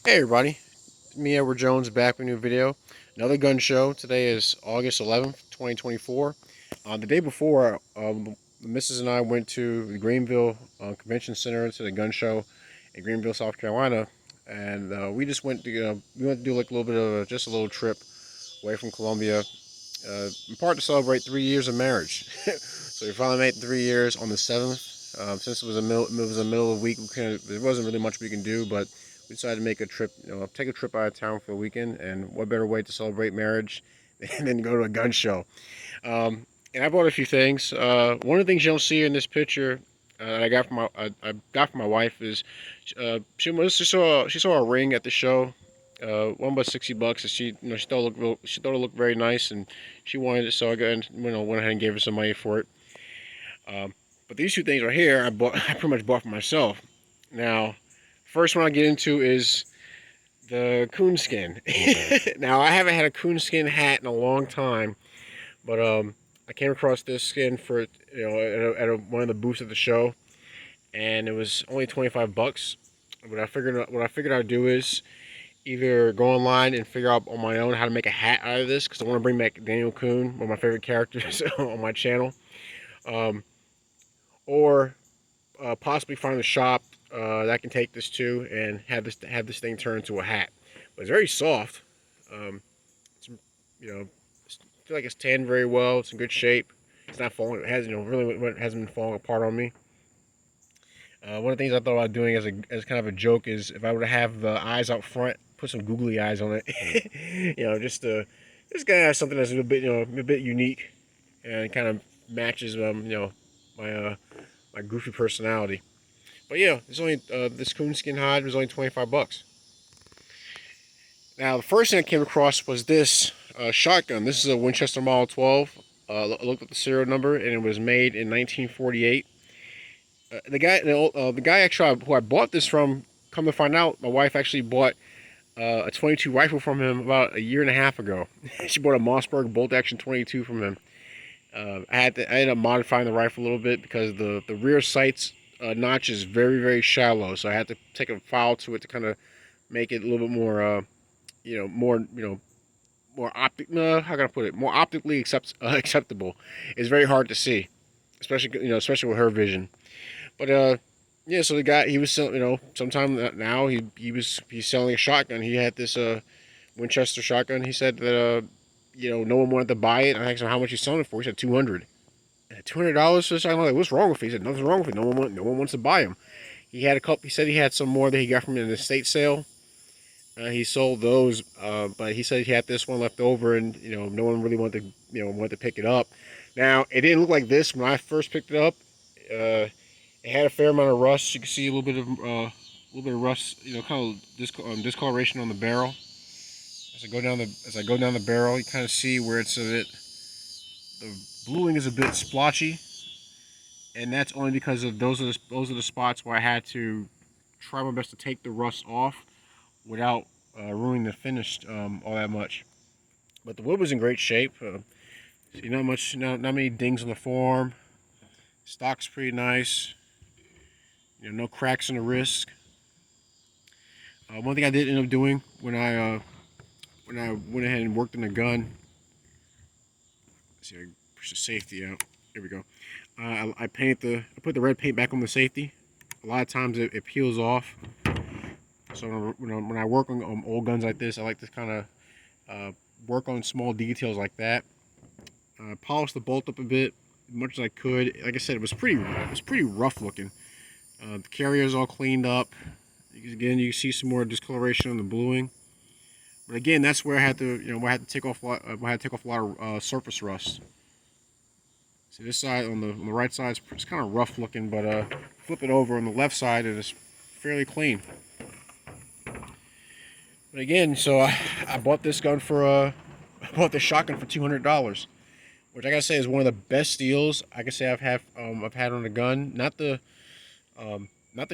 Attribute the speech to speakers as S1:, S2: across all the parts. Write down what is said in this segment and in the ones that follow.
S1: Hey everybody, me Edward Jones back with a new video. Another gun show. Today is August 11th, 2024. The day before, the missus and I went to the Greenville Convention Center to the gun show in Greenville, South Carolina, and we went to do like a little bit of just a little trip away from Columbia, in part to celebrate 3 years of marriage. So we finally made 3 years on the 7th. Since it was the middle of the week, there wasn't really much we can do, but we decided to make a trip, take a trip out of town for the weekend. And what better way to celebrate marriage than go to a gun show? And I bought a few things. One of the things you don't see in this picture that I got from my wife is she saw a ring at the show. One was $60, and she thought it looked very nice, and she wanted it, so I got and, went ahead and gave her some money for it. Um, but these two things right here, I pretty much bought for myself. Now, first one I get into is the Coon Skin. Now, I haven't had a Coon Skin hat in a long time, but I came across this skin for one of the booths at the show, and it was only 25 bucks. What I figured I'd do is either go online and figure out on my own how to make a hat out of this, because I want to bring back Daniel Coon, one of my favorite characters on my channel, um, or possibly find a shop that can take this too and have this thing turn into a hat. But it's very soft. It's I feel like it's tanned very well. It's in good shape. It's not falling. It has really hasn't been falling apart on me. One of the things I thought about doing as kind of a joke is if I were to have the eyes out front, put some googly eyes on it. Just kind of have something that's a bit unique and kind of matches my my goofy personality. But yeah, it's only this coonskin hide was only 25 bucks. Now the first thing I came across was this shotgun. This is a Winchester Model 12. I looked at the serial number, and it was made in 1948. The guy actually who I bought this from, come to find out, my wife actually bought a 22 rifle from him about a year and a half ago. She bought a Mossberg bolt action 22 from him. I ended up modifying the rifle a little bit because the rear sights notch is very shallow, so I had to take a file to it to kind of make it a little bit more more optic. How can I put it? More optically acceptable. It's very hard to see, especially with her vision. But yeah. So the guy, he was selling. Sometime now he's selling a shotgun. He had this Winchester shotgun. He said that no one wanted to buy it. I asked him how much he's selling it for. He said 200. $200 for this shotgun. I'm like, what's wrong with it? He said nothing's wrong with it. No one wants to buy them. He had a couple. He said he had some more that he got from an estate sale. He sold those, but he said he had this one left over, and no one really wanted to pick it up. Now it didn't look like this when I first picked it up. It had a fair amount of rust. You can see a little bit of rust. Kind of discoloration on the barrel. As I go down the barrel, you kind of see where it's a bit. The bluing is a bit splotchy, and that's only because of those are the spots where I had to try my best to take the rust off without ruining the finish all that much. But the wood was in great shape. See, not many dings on the form. Stock's pretty nice. No cracks in the wrist. One thing I did end up doing when I went ahead and worked on the gun. Let's see, I push the safety out. There we go. I put the red paint back on the safety. A lot of times it peels off. So when I work on old guns like this, I like to kind of work on small details like that. Polish the bolt up a bit, as much as I could. Like I said, it was pretty rough looking. The carrier is all cleaned up. Again, you can see some more discoloration on the bluing. But again, that's where I had to take off a lot of surface rust. See, this side on the right side is kind of rough looking, but flip it over on the left side, it is fairly clean. But again, so I bought this gun I bought this shotgun for $200, which I gotta say is one of the best deals I can say I've had on a gun. Not the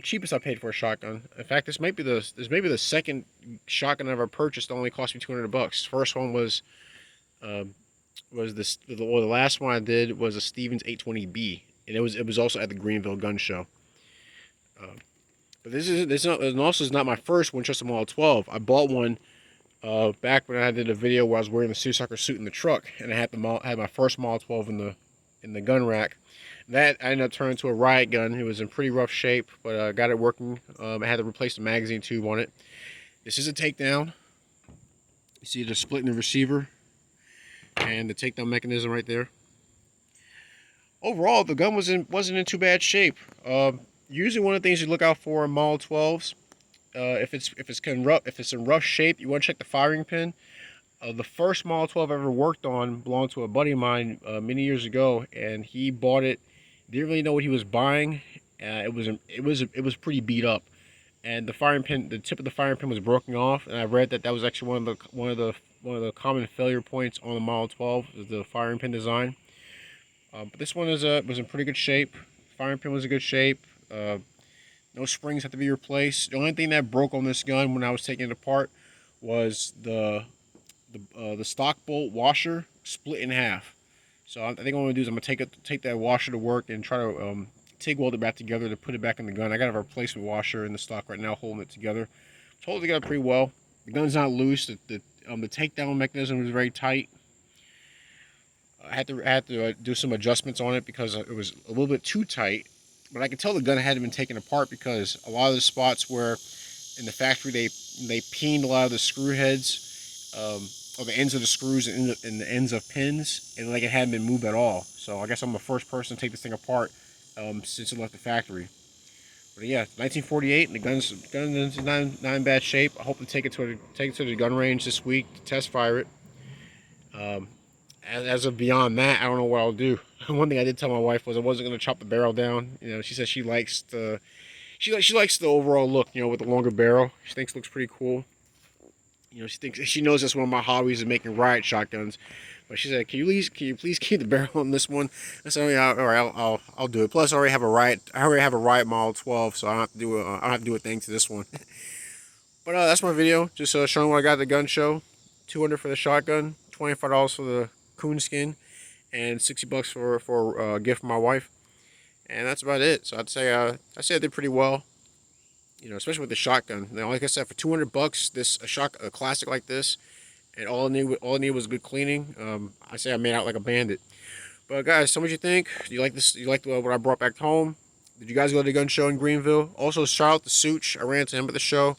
S1: cheapest I paid for a shotgun. In fact, this may be the second shotgun I ever purchased that only cost me $200. First one was the last one I did was a Stevens 820B, and it was also at the Greenville gun show. But this also is not my first Winchester Model 12. I bought one back when I did a video where I was wearing the sucker suit in the truck, and I had my first Model 12 in the gun rack. That I ended up turning to a riot gun. It was in pretty rough shape, but I got it working. I had to replace the magazine tube on it. This is a takedown. You see the split in the receiver and the takedown mechanism right there. Overall, the gun wasn't in too bad shape. Usually, one of the things you look out for in Model 12s, if it's in rough shape, you want to check the firing pin. The first Model 12 I ever worked on belonged to a buddy of mine many years ago, and he bought it. Didn't really know what he was buying. It was pretty beat up, and the tip of the firing pin was broken off. And I read that was actually one of the common failure points on the Model 12 is the firing pin design. But this one was in pretty good shape. Firing pin was in good shape. No springs have to be replaced. The only thing that broke on this gun when I was taking it apart was the stock bolt washer split in half. So I think what I'm gonna do is I'm gonna take that washer to work and try to TIG weld it back together to put it back in the gun. I got a replacement washer in the stock right now holding it together. It's holding it together pretty well. The gun's not loose. The takedown mechanism was very tight. I had to do some adjustments on it because it was a little bit too tight. But I could tell the gun hadn't been taken apart because a lot of the spots where in the factory they peened a lot of the screw heads, or the ends of the screws and the ends of pins, and like it hadn't been moved at all. So I guess I'm the first person to take this thing apart since it left the factory. But yeah, 1948, and the gun's not in bad shape. I hope to take it to the gun range this week to test fire it. As of beyond that, I don't know what I'll do. One thing I did tell my wife was I wasn't going to chop the barrel down. You know, she said she likes she likes the overall look. You know, with the longer barrel, she thinks it looks pretty cool. You know, she knows that's one of my hobbies is making riot shotguns. But she said, "Can you please keep the barrel on this one?" I said, "Oh, yeah, all right, I'll do it." Plus, I already have a riot Model 12, so I don't have to do a thing to this one. But that's my video, just showing what I got at the gun show. $200 for the shotgun, $25 for the Coon Skin, and $60 for a gift for my wife. And that's about it. So I'd say I did pretty well. You know, especially with the shotgun. Now, like I said, for $200, a classic like this, and all I need was good cleaning. I say I made out like a bandit. But guys, tell me what you think. Do you like this? You like what I brought back home? Did you guys go to the gun show in Greenville? Also, shout out to Such. I ran into him at the show.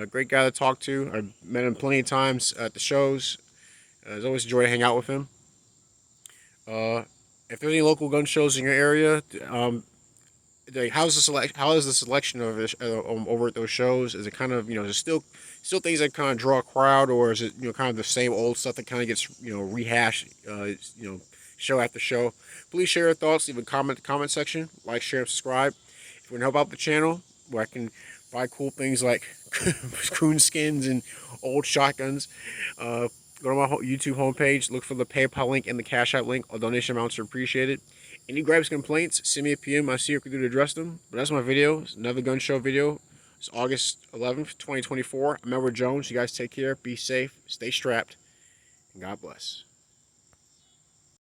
S1: Great guy to talk to. I met him plenty of times at the shows. It's always a joy to hang out with him. If there's any local gun shows in your area, how is the selection of it over at those shows? Is it kind of, is it still things that kind of draw a crowd, or is it kind of the same old stuff that kind of gets rehashed show after show? Please share your thoughts. Leave a comment in the comment section. Like, share, and subscribe. If you want to help out the channel, where I can buy cool things like coon skins and old shotguns, go to my YouTube homepage, look for the PayPal link and the Cash App link. All donation amounts are appreciated. Any gripes, complaints, send me a PM. I see what I can do to address them. But that's my video. It's another gun show video. It's August 11th, 2024. I'm Edward Jones. You guys take care. Be safe. Stay strapped. And God bless.